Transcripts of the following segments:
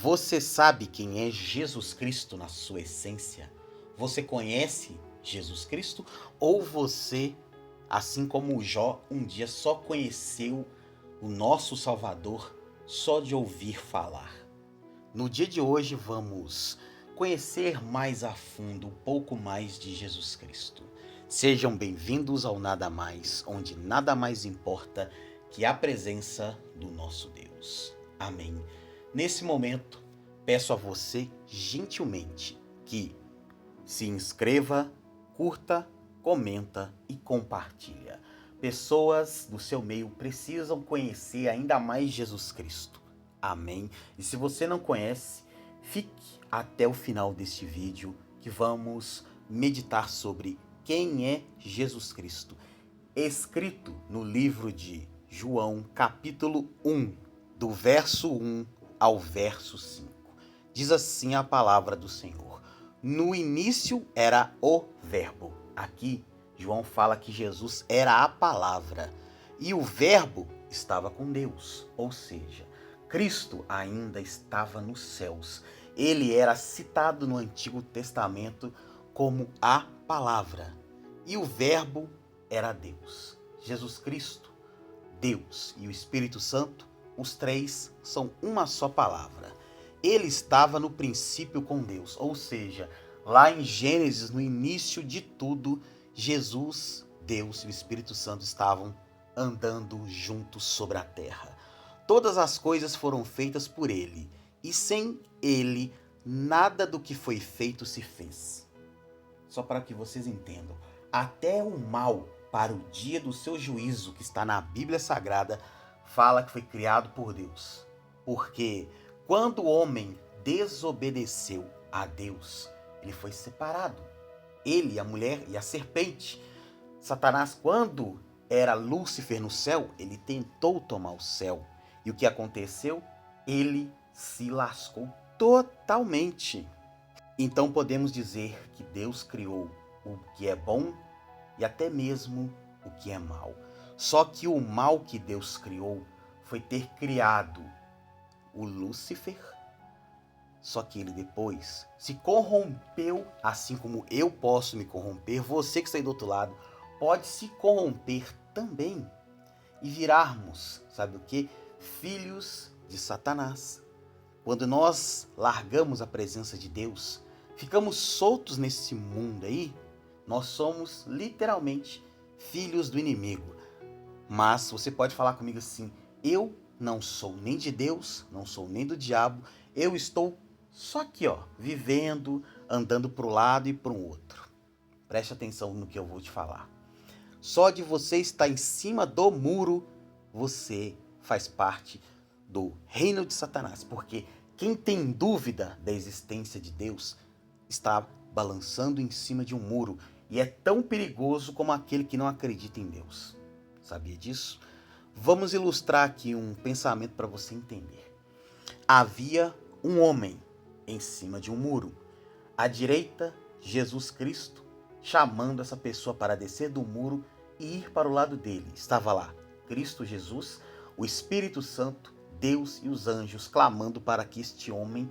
Você sabe quem é Jesus Cristo na sua essência? Você conhece Jesus Cristo? Ou você, assim como o Jó, um dia só conheceu o nosso Salvador só de ouvir falar? No dia de hoje vamos conhecer mais a fundo um pouco mais de Jesus Cristo. Sejam bem-vindos ao Nada Mais, onde nada mais importa que a presença do nosso Deus. Amém. Nesse momento, peço a você gentilmente que se inscreva, curta, comenta e compartilha. Pessoas do seu meio precisam conhecer ainda mais Jesus Cristo. Amém? E se você não conhece, fique até o final deste vídeo que vamos meditar sobre quem é Jesus Cristo, escrito no livro de João, capítulo 1, do verso 1 ao verso 5. Diz assim a palavra do Senhor: no início era o Verbo. Aqui, João fala que Jesus era a palavra e o Verbo estava com Deus, ou seja, Cristo ainda estava nos céus. Ele era citado no Antigo Testamento como a palavra e o Verbo era Deus. Jesus Cristo, Deus e o Espírito Santo, os três são uma só palavra. Ele estava no princípio com Deus, ou seja, lá em Gênesis, no início de tudo, Jesus, Deus e o Espírito Santo estavam andando juntos sobre a terra. Todas as coisas foram feitas por ele, e sem ele, nada do que foi feito se fez. Só para que vocês entendam, até o mal para o dia do seu juízo, que está na Bíblia Sagrada, fala que foi criado por Deus. Porque quando o homem desobedeceu a Deus, ele foi separado. Ele, a mulher e a serpente. Satanás, quando era Lúcifer no céu, ele tentou tomar o céu. E o que aconteceu? Ele se lascou totalmente. Então podemos dizer que Deus criou o que é bom e até mesmo o que é mal. Só que o mal que Deus criou foi ter criado o Lúcifer. Só que ele depois se corrompeu, assim como eu posso me corromper, você que está aí do outro lado pode se corromper também e virarmos, sabe o que? Filhos de Satanás. Quando nós largamos a presença de Deus, ficamos soltos nesse mundo aí, nós somos literalmente filhos do inimigo. Mas você pode falar comigo assim: eu não sou nem de Deus, não sou nem do diabo, eu estou só aqui, vivendo, andando para um lado e para o outro. Preste atenção no que eu vou te falar. Só de você estar em cima do muro, você faz parte do reino de Satanás. Porque quem tem dúvida da existência de Deus está balançando em cima de um muro. E é tão perigoso como aquele que não acredita em Deus. Sabia disso? Vamos ilustrar aqui um pensamento para você entender. Havia um homem em cima de um muro. À direita, Jesus Cristo, chamando essa pessoa para descer do muro e ir para o lado dele. Estava lá Cristo Jesus, o Espírito Santo, Deus e os anjos clamando para que este homem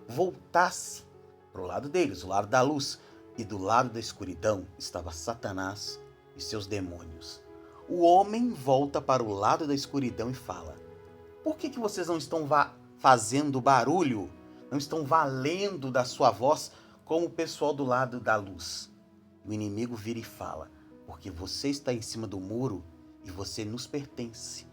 voltasse para o lado deles, o lado da luz. E do lado da escuridão estava Satanás e seus demônios. O homem volta para o lado da escuridão e fala: por que vocês não estão fazendo barulho? Não estão valendo da sua voz como o pessoal do lado da luz? O inimigo vira e fala: porque você está em cima do muro e você nos pertence.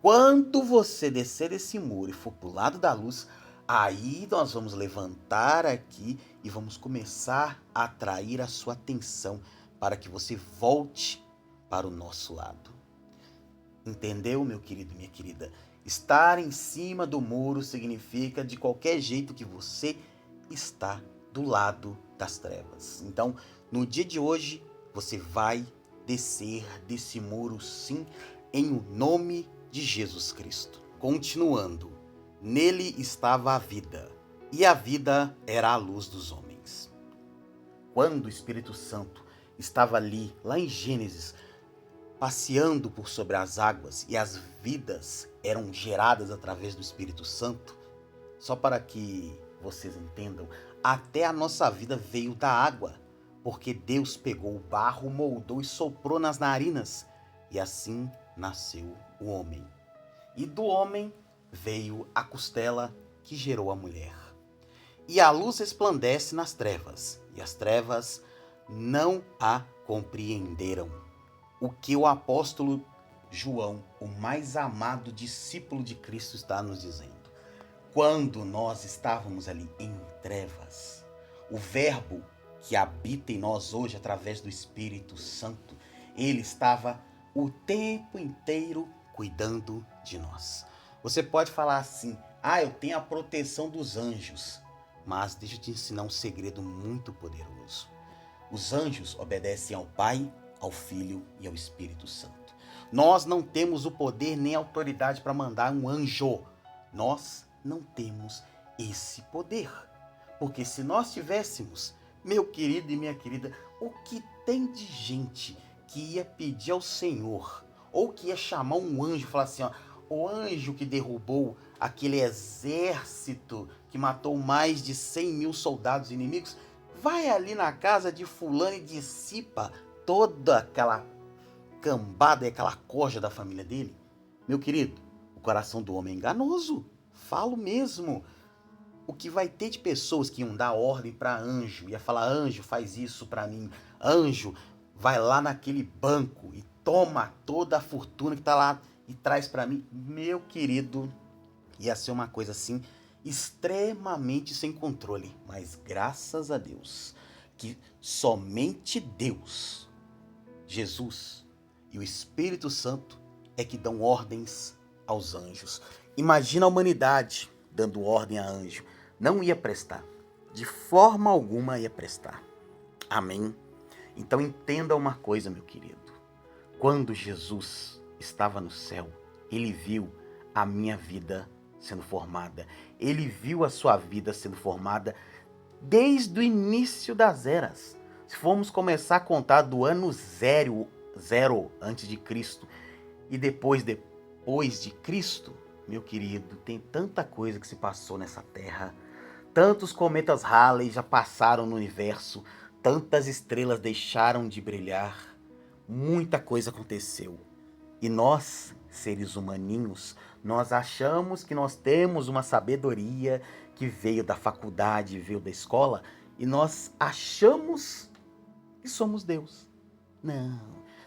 Quando você descer esse muro e for para o lado da luz, aí nós vamos levantar aqui e vamos começar a atrair a sua atenção para que você volte para o nosso lado. Entendeu, meu querido e minha querida? Estar em cima do muro significa de qualquer jeito que você está do lado das trevas. Então, no dia de hoje, você vai descer desse muro, sim, em o nome de Jesus Cristo. Continuando, nele estava a vida, e a vida era a luz dos homens. Quando o Espírito Santo estava ali, lá em Gênesis, passeando por sobre as águas, e as vidas eram geradas através do Espírito Santo, Só para que vocês entendam, até a nossa vida veio da água, porque Deus pegou o barro, moldou e soprou nas narinas, e assim nasceu o homem. E do homem veio a costela que gerou a mulher. E a luz resplandece nas trevas, e as trevas não a compreenderam. O que o apóstolo João, o mais amado discípulo de Cristo, está nos dizendo. Quando nós estávamos ali em trevas, o Verbo que habita em nós hoje através do Espírito Santo, ele estava o tempo inteiro cuidando de nós. Você pode falar assim: eu tenho a proteção dos anjos. Mas deixa eu te ensinar um segredo muito poderoso. Os anjos obedecem ao Pai, ao Filho e ao Espírito Santo. Nós não temos o poder nem a autoridade para mandar um anjo. Nós não temos esse poder. Porque se nós tivéssemos, meu querido e minha querida, o que tem de gente que ia pedir ao Senhor, ou que ia chamar um anjo e falar assim, o anjo que derrubou aquele exército que matou mais de 100 mil soldados inimigos, vai ali na casa de fulano e dissipa toda aquela cambada e aquela corja da família dele. Meu querido, o coração do homem é enganoso. Falo mesmo. O que vai ter de pessoas que iam dar ordem para anjo, ia falar, anjo, faz isso para mim. Anjo, vai lá naquele banco e toma toda a fortuna que tá lá e traz para mim. Meu querido, ia ser uma coisa assim extremamente sem controle, mas graças a Deus que somente Deus, Jesus e o Espírito Santo é que dão ordens aos anjos. Imagina a humanidade dando ordem a anjo. Não ia prestar. De forma alguma ia prestar. Amém? Então entenda uma coisa, meu querido. Quando Jesus estava no céu, ele viu a minha vida sendo formada. Ele viu a sua vida sendo formada desde o início das eras. Se formos começar a contar do ano zero antes de Cristo e depois de Cristo, meu querido, tem tanta coisa que se passou nessa terra. Tantos cometas Halley já passaram no universo. Tantas estrelas deixaram de brilhar. Muita coisa aconteceu. E nós, seres humaninhos, nós achamos que nós temos uma sabedoria que veio da faculdade, veio da escola, e nós achamos que somos Deus. Não.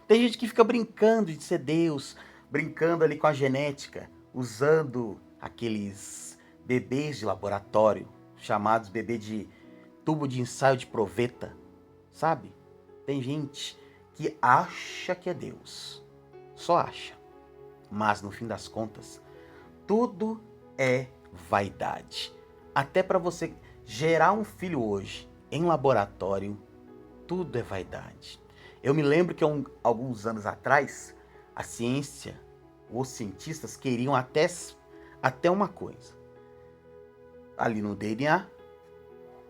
Tem gente que fica brincando de ser Deus, brincando ali com a genética, usando aqueles bebês de laboratório, chamados bebê de tubo de ensaio de proveta, sabe? Tem gente que acha que é Deus, só acha. Mas no fim das contas, tudo é vaidade. Até para você gerar um filho hoje em laboratório, tudo é vaidade. Eu me lembro que alguns anos atrás, a ciência, os cientistas queriam até uma coisa. Ali no DNA,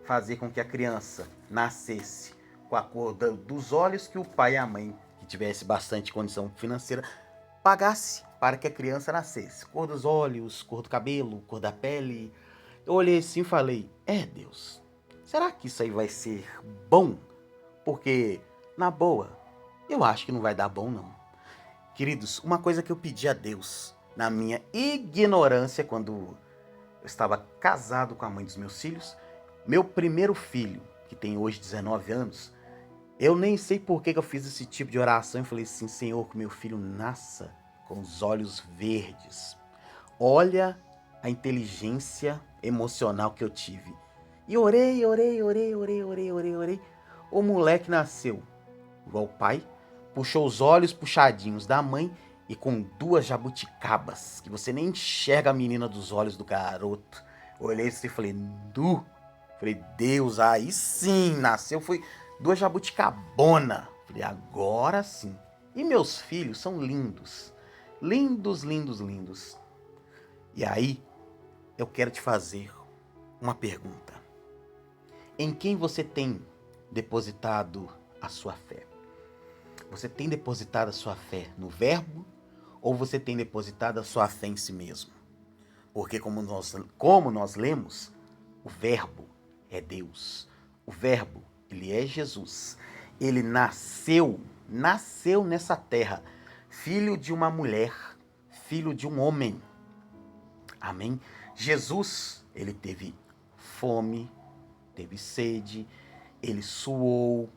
fazer com que a criança nascesse com a cor dos olhos que o pai e a mãe, que tivesse bastante condição financeira, pagasse para que a criança nascesse. Cor dos olhos, cor do cabelo, cor da pele. Eu olhei assim e falei, Deus, será que isso aí vai ser bom? Porque, na boa, eu acho que não vai dar bom não. Queridos, uma coisa que eu pedi a Deus, na minha ignorância, quando eu estava casado com a mãe dos meus filhos, meu primeiro filho, que tem hoje 19 anos, eu nem sei por que eu fiz esse tipo de oração e falei assim, Senhor, que meu filho nasça com os olhos verdes. Olha a inteligência emocional que eu tive. E orei. O moleque nasceu igual o pai, puxou os olhos puxadinhos da mãe e com 2 jabuticabas, que você nem enxerga a menina dos olhos do garoto. Eu olhei assim e falei, Falei, Deus, aí sim, nasceu, foi 2 jabuticabona. Falei, agora sim. E meus filhos são lindos. Lindos, lindos, lindos. E aí, eu quero te fazer uma pergunta. Em quem você tem depositado a sua fé? Você tem depositado a sua fé no Verbo ou você tem depositado a sua fé em si mesmo? Porque como nós lemos, o verbo é Deus. O verbo, ele é Jesus. Ele nasceu nessa terra, filho de uma mulher, filho de um homem. Amém? Jesus, ele teve fome, teve sede, ele suou,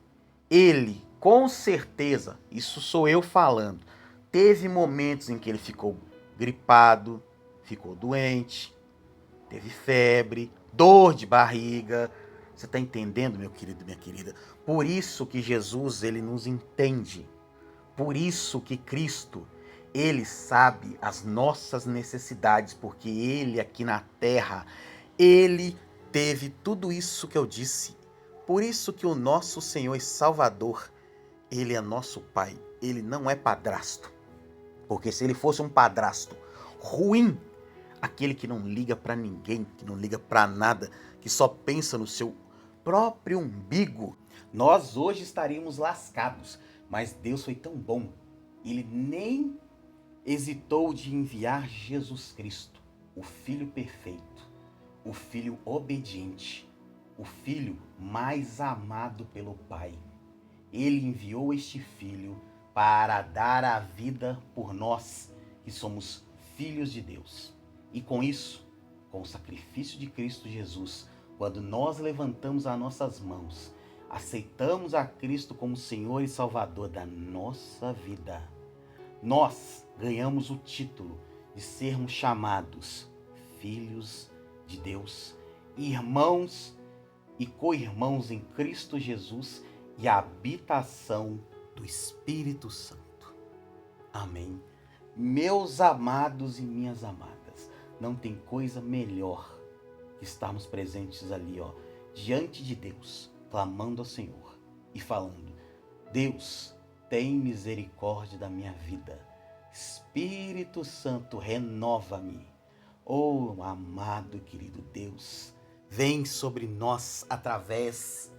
ele, com certeza, isso sou eu falando, teve momentos em que ele ficou gripado, ficou doente, teve febre, dor de barriga. Você está entendendo, meu querido, minha querida? Por isso que Jesus, ele nos entende. Por isso que Cristo, ele sabe as nossas necessidades, porque ele aqui na terra, ele teve tudo isso que eu disse. Por isso que o nosso Senhor e Salvador, ele é nosso Pai, ele não é padrasto. Porque se ele fosse um padrasto ruim, aquele que não liga para ninguém, que não liga para nada, que só pensa no seu próprio umbigo, nós hoje estaríamos lascados. Mas Deus foi tão bom, ele nem hesitou de enviar Jesus Cristo, o Filho perfeito, o Filho obediente, o Filho mais amado pelo Pai. Ele enviou este Filho para dar a vida por nós, que somos filhos de Deus. E com isso, com o sacrifício de Cristo Jesus, quando nós levantamos as nossas mãos, aceitamos a Cristo como Senhor e Salvador da nossa vida, nós ganhamos o título de sermos chamados filhos de Deus, irmãos e co-irmãos em Cristo Jesus e a habitação do Espírito Santo. Amém. Meus amados e minhas amadas, não tem coisa melhor que estarmos presentes ali, diante de Deus, clamando ao Senhor e falando: Deus, tem misericórdia da minha vida. Espírito Santo, renova-me. Oh, amado e querido Deus, vem sobre nós através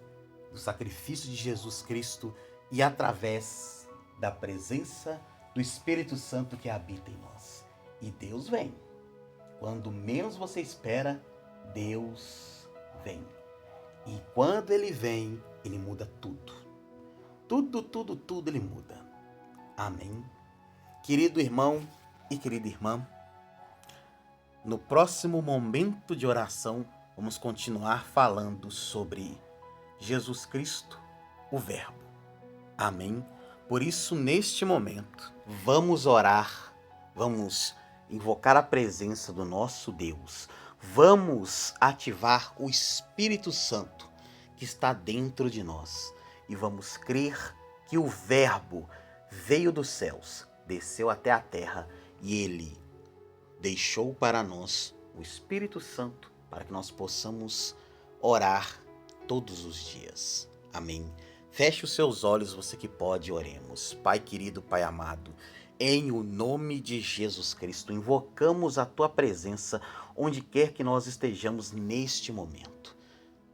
do sacrifício de Jesus Cristo e através da presença do Espírito Santo que habita em nós. E Deus vem. Quando menos você espera, Deus vem. E quando ele vem, ele muda tudo. Tudo ele muda. Amém. Querido irmão e querida irmã, no próximo momento de oração, vamos continuar falando sobre Jesus Cristo, o Verbo. Amém. Por isso, neste momento, vamos orar, vamos invocar a presença do nosso Deus, vamos ativar o Espírito Santo que está dentro de nós e vamos crer que o Verbo veio dos céus, desceu até a terra e ele deixou para nós o Espírito Santo para que nós possamos orar todos os dias. Amém. Feche os seus olhos, você que pode, oremos. Pai querido, Pai amado, em o nome de Jesus Cristo, invocamos a Tua presença onde quer que nós estejamos neste momento.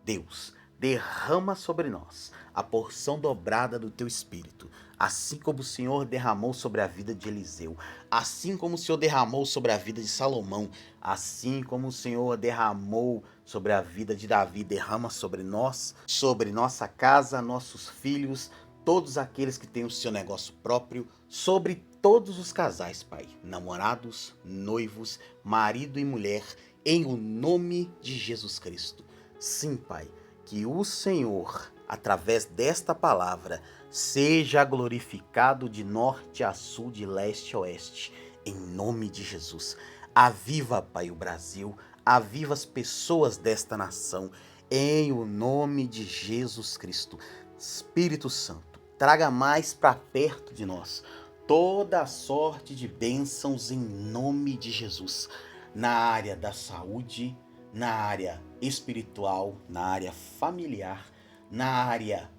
Deus, derrama sobre nós a porção dobrada do Teu Espírito, assim como o Senhor derramou sobre a vida de Eliseu, assim como o Senhor derramou sobre a vida de Salomão, assim como o Senhor derramou sobre a vida de Davi, derrama sobre nós, sobre nossa casa, nossos filhos, todos aqueles que têm o seu negócio próprio, sobre todos os casais, Pai, namorados, noivos, marido e mulher, em o nome de Jesus Cristo. Sim, Pai, que o Senhor, através desta palavra, seja glorificado de norte a sul, de leste a oeste, em nome de Jesus. Aviva, Pai, o Brasil, aviva as pessoas desta nação, em o nome de Jesus Cristo. Espírito Santo, traga mais para perto de nós toda a sorte de bênçãos em nome de Jesus, na área da saúde, na área espiritual, na área familiar, na área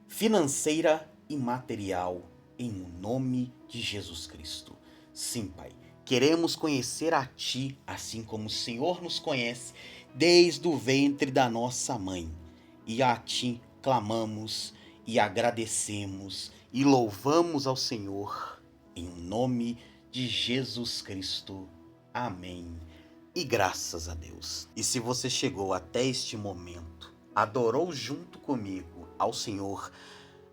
financeira e material, em nome de Jesus Cristo. Sim, Pai, queremos conhecer a Ti, assim como o Senhor nos conhece, desde o ventre da nossa mãe. E a Ti clamamos e agradecemos e louvamos ao Senhor, em nome de Jesus Cristo. Amém. E graças a Deus. E se você chegou até este momento, adorou junto comigo ao Senhor,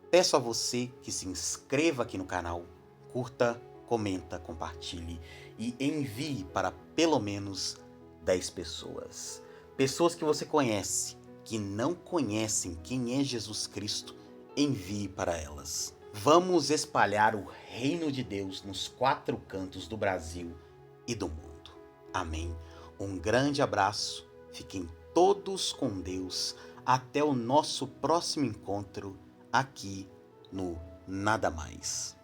peço a você que se inscreva aqui no canal, curta, comenta, compartilhe e envie para pelo menos 10 pessoas. Pessoas que você conhece, que não conhecem quem é Jesus Cristo, envie para elas. Vamos espalhar o reino de Deus nos 4 cantos do Brasil e do mundo. Amém. Um grande abraço, fiquem todos com Deus. Até o nosso próximo encontro aqui no Nada Mais.